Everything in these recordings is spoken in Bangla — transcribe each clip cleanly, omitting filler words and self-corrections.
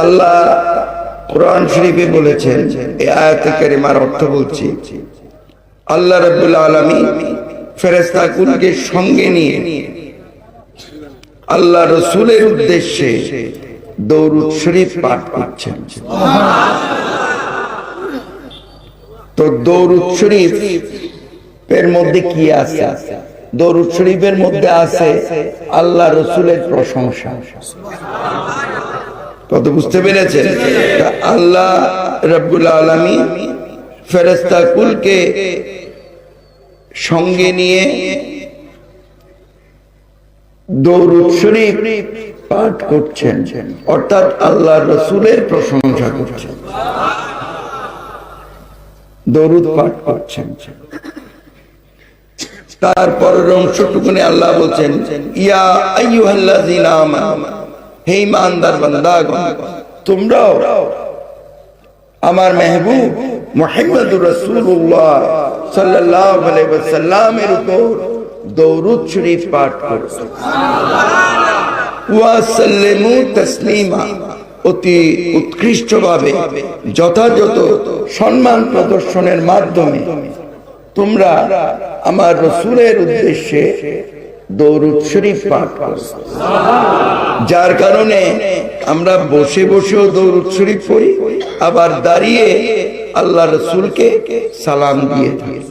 আল্লাহ কোরআন শরীফে বলেছেন, এই আয়াতে কারিমার অর্থ বলছি, আল্লাহ রাব্বুল আলামিন ফেরেশতাকুলকে সঙ্গে নিয়ে আল্লাহ রাসূলের উদ্দেশ্যে দরুদ শরীফ পাঠ করছেন। তো দরুদ শরীফ এর মধ্যে কি আছে? দরুদ শরীফের মধ্যে আছে আল্লাহ রাসূলের প্রশংসা। কত বুঝতে পেরেছেন? আল্লাহ রাব্বুল আলামিন ফেরেশতাকুলকে সঙ্গে নিয়ে দরুদ শরীফ পাঠ করছেন, অর্থাৎ আল্লাহ রাসূলের প্রশংসা করছেন, দরুদ পাঠ করছেন। তারপরের অংশটুকুনে আল্লাহ বলছেন, ইয়া আইয়ুহাল্লাযীনা আমানু, হে ঈমানদার বান্দাগণ, তোমরাও আমার মেহবুব মুহাম্মদুর রাসূলুল্লাহ সাল্লাল্লাহু আলাইহি ওয়াসাল্লামের উপর দরুদ শরীফ পাঠ করো। ওয়া সাল্লিমু তাসলিমা, অতি উৎকৃষ্টভাবে যথাযথ সম্মান প্রদর্শনের মাধ্যমে তোমরা আমার রাসূলের উদ্দেশ্যে দরুদ শরীফ পাঠ করো। যার কারণে আমরা বসে বসেও দরুদ শরীফ পড়ি, আবার দাঁড়িয়ে আল্লাহ রাসূলকে সালাম দিয়ে থাকি।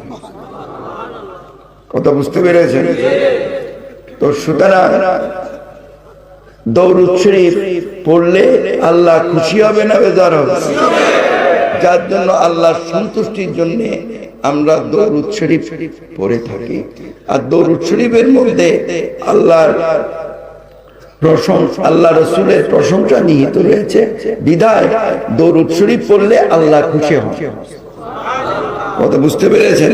কথা বুঝতে পেরেছেন? তো সুতরাং দরুদ শরীফ পড়লে আল্লাহ খুশি হবে না বেজার হবে? যার জন্য আল্লাহর সন্তুষ্টির জন্য আমরা দরুদ শরীফ পড়ে থাকি। আর দরুদ শরীফের মধ্যে আল্লাহর প্রশংসা, আল্লাহ রাসূলের প্রশংসা নিহিত রয়েছে, বিধায় দরুদ শরীফ পড়লে আল্লাহ খুশি হন। কথা বুঝতে পেরেছেন?